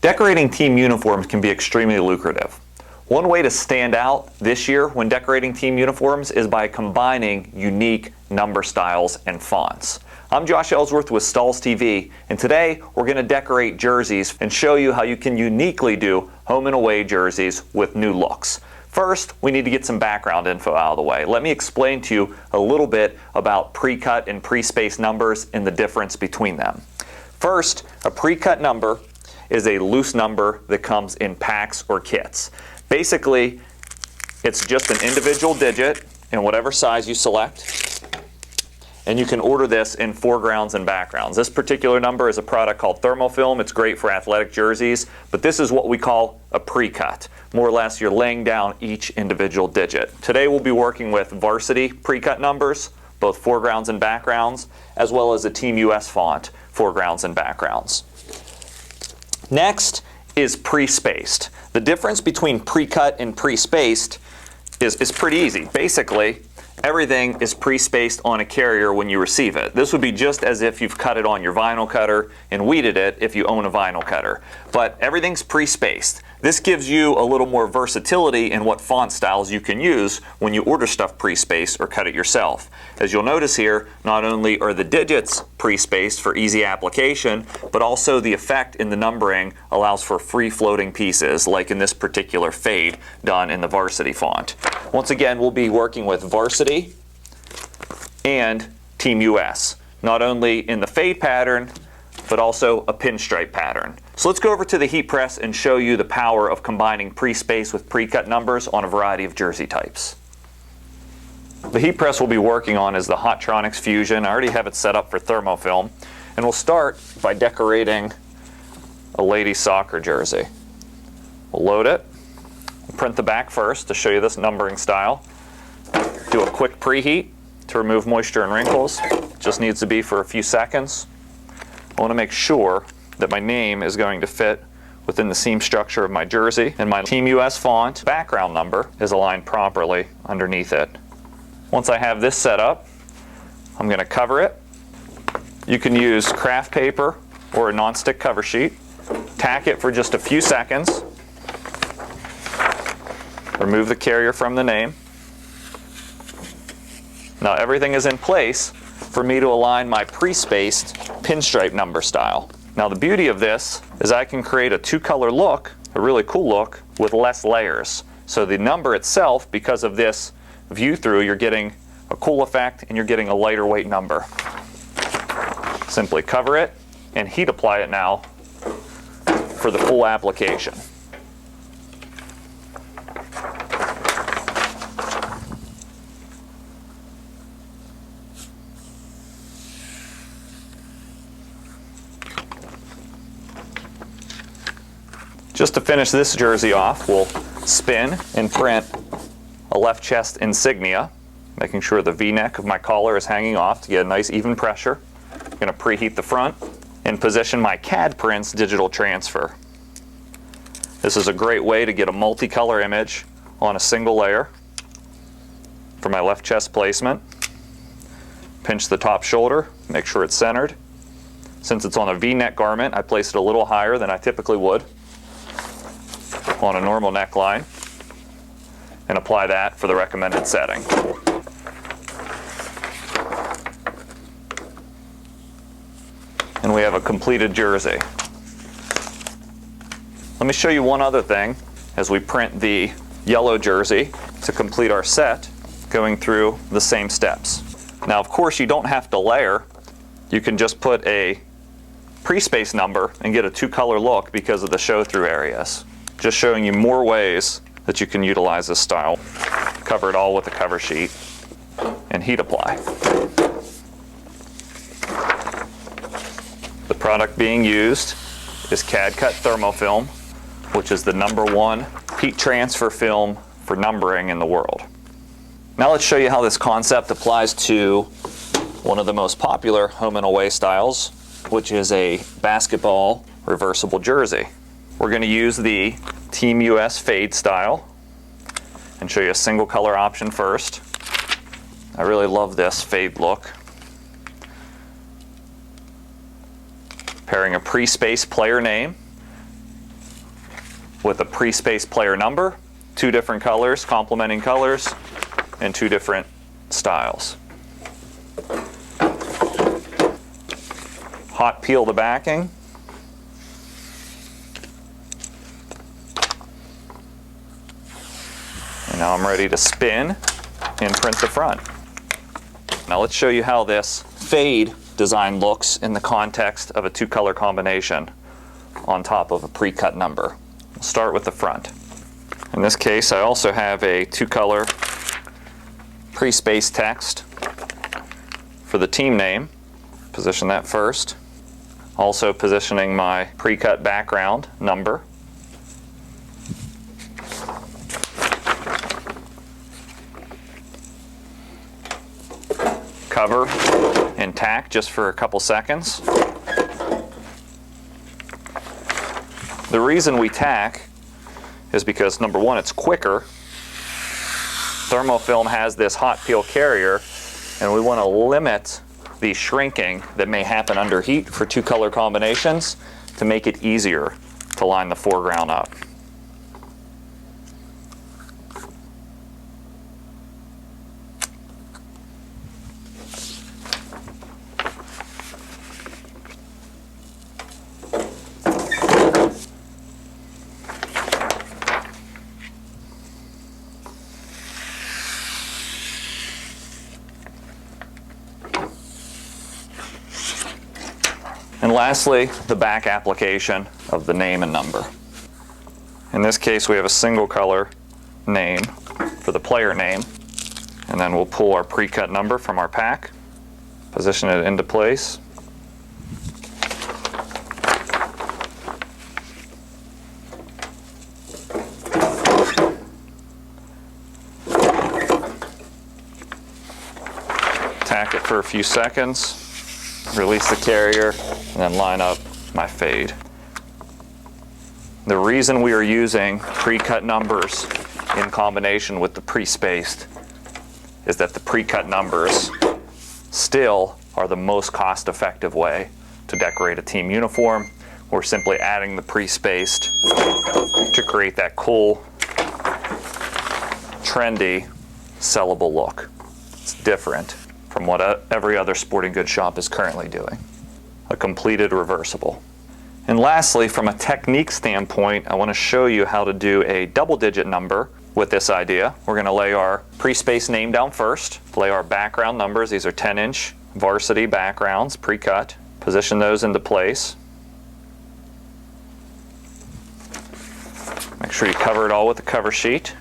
Decorating team uniforms can be extremely lucrative. One way to stand out this year when decorating team uniforms is by combining unique number styles and fonts. I'm Josh Ellsworth with Stahls TV, and today we're going to decorate jerseys and show you how you can uniquely do home and away jerseys with new looks. First, we need to get some background info out of the way. Let me explain to you a little bit about pre-cut and pre-spaced numbers and the difference between them. First, a pre-cut number is a loose number that comes in packs or kits. Basically, it's just an individual digit in whatever size you select, and you can order this in foregrounds and backgrounds. This particular number is a product called thermofilm. It's great for athletic jerseys, but this is what we call a pre-cut. More or less, you're laying down each individual digit. Today we'll be working with varsity pre-cut numbers, both foregrounds and backgrounds, as well as a Team US font, foregrounds and backgrounds. Next is pre-spaced. The difference between pre-cut and pre-spaced is pretty easy. Basically, everything is pre-spaced on a carrier when you receive it. This would be just as if you've cut it on your vinyl cutter and weeded it if you own a vinyl cutter. But everything's pre-spaced. This gives you a little more versatility in what font styles you can use when you order stuff pre-spaced or cut it yourself. As you'll notice here, not only are the digits pre-spaced for easy application, but also the effect in the numbering allows for free-floating pieces, like in this particular fade done in the varsity font. Once again, we'll be working with varsity and Team US, not only in the fade pattern, but also a pinstripe pattern. So let's go over to the heat press and show you the power of combining pre-space with pre-cut numbers on a variety of jersey types. The heat press we'll be working on is the Hotronix Fusion. I already have it set up for thermofilm. And we'll start by decorating a ladies soccer jersey. We'll load it, print the back first to show you this numbering style. Do a quick preheat to remove moisture and wrinkles. Just needs to be for a few seconds. I want to make sure that my name is going to fit within the seam structure of my jersey, and my Team US font background number is aligned properly underneath it. Once I have this set up, I'm going to cover it. You can use craft paper or a non-stick cover sheet. Tack it for just a few seconds. Remove the carrier from the name. Now everything is in place for me to align my pre-spaced pinstripe number style. Now the beauty of this is I can create a two-color look, a really cool look, with less layers. So the number itself, because of this view-through, you're getting a cool effect and you're getting a lighter weight number. Simply cover it and heat apply it now for the full application. Just to finish this jersey off, we'll spin and print a left chest insignia, making sure the V-neck of my collar is hanging off to get a nice even pressure. I'm going to preheat the front and position my CAD prints digital transfer. This is a great way to get a multicolor image on a single layer. For my left chest placement, pinch the top shoulder, make sure it's centered. Since it's on a V-neck garment, I place it a little higher than I typically would on a normal neckline, and apply that for the recommended setting. And we have a completed jersey. Let me show you one other thing as we print the yellow jersey to complete our set, going through the same steps. Now of course you don't have to layer. You can just put a pre-space number and get a two-color look because of the show-through areas. Just showing you more ways that you can utilize this style. Cover it all with a cover sheet and heat apply. The product being used is Cad-Cut thermofilm, which is the #1 heat transfer film for numbering in the world. Now let's show you how this concept applies to one of the most popular home and away styles, which is a basketball reversible jersey. We're going to use the Team US fade style and show you a single color option first. I really love this fade look. Pairing a pre-spaced player name with a pre-spaced player number, 2 different colors, complementing colors, and 2 different styles. Hot peel the backing. And now I'm ready to spin and print the front. Now let's show you how this fade design looks in the context of a 2-color combination on top of a pre-cut number. We'll start with the front. In this case, I also have a 2-color pre-spaced text for the team name. Position that first. Also positioning my pre-cut background number. Cover and tack just for a couple seconds. The reason we tack is because, number one, it's quicker. Thermofilm has this hot peel carrier, and we want to limit the shrinking that may happen under heat for 2-color combinations to make it easier to line the foreground up. And lastly, the back application of the name and number. In this case, we have a single color name for the player name, and then we'll pull our pre-cut number from our pack, position it into place. Tack it for a few seconds. Release the carrier, and then line up my fade. The reason we are using pre-cut numbers in combination with the pre-spaced is that the pre-cut numbers still are the most cost-effective way to decorate a team uniform. We're simply adding the pre-spaced to create that cool, trendy, sellable look. It's different from what every other sporting goods shop is currently doing. A completed reversible. And lastly, from a technique standpoint, I want to show you how to do a double-digit number with this idea. We're going to lay our pre-spaced name down first, lay our background numbers. These are 10-inch varsity backgrounds, pre-cut. Position those into place. Make sure you cover it all with the cover sheet.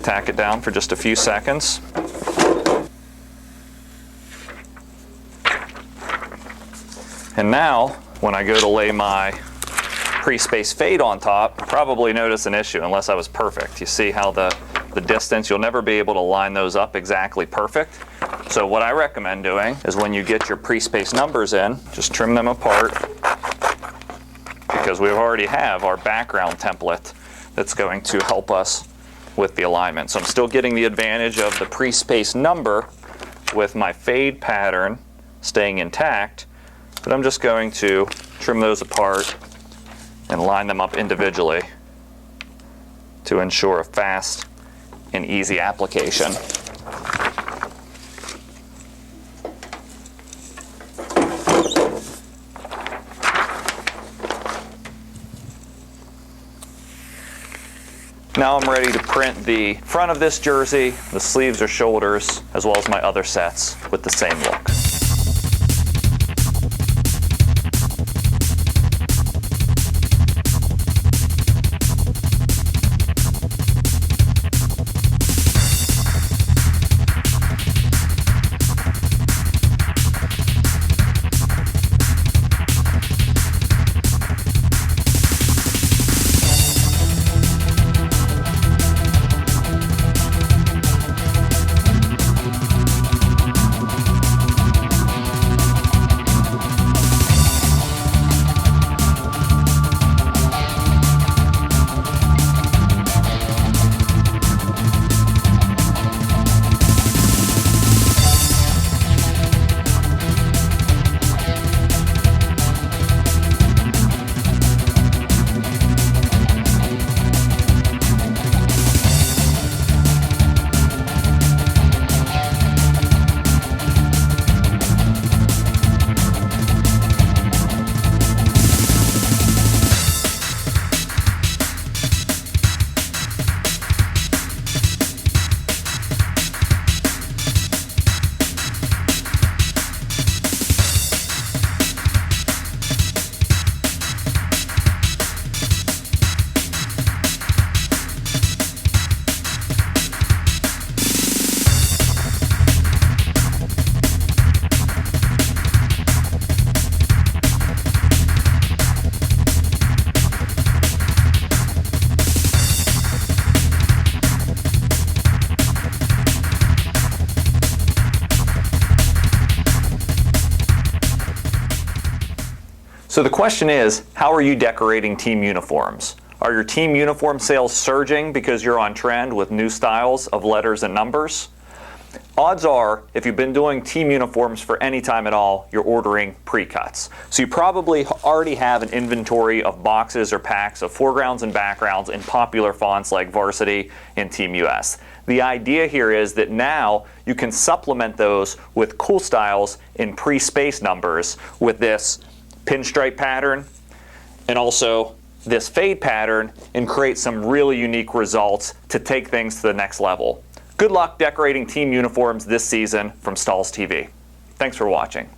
Tack it down for just a few seconds. And now, when I go to lay my pre-spaced fade on top, probably notice an issue unless I was perfect. You see how the distance, you'll never be able to line those up exactly perfect. So what I recommend doing is when you get your pre-spaced numbers in, just trim them apart, because we already have our background template that's going to help us with the alignment. So I'm still getting the advantage of the pre-spaced number with my fade pattern staying intact, but I'm just going to trim those apart and line them up individually to ensure a fast and easy application. Now I'm ready to print the front of this jersey, the sleeves or shoulders, as well as my other sets with the same look. So the question is, how are you decorating team uniforms? Are your team uniform sales surging because you're on trend with new styles of letters and numbers? Odds are, if you've been doing team uniforms for any time at all, you're ordering pre-cuts. So you probably already have an inventory of boxes or packs of foregrounds and backgrounds in popular fonts like Varsity and Team US. The idea here is that now you can supplement those with cool styles in pre-space numbers with this pinstripe pattern and also this fade pattern, and create some really unique results to take things to the next level. Good luck decorating team uniforms this season from Stahls TV. Thanks for watching.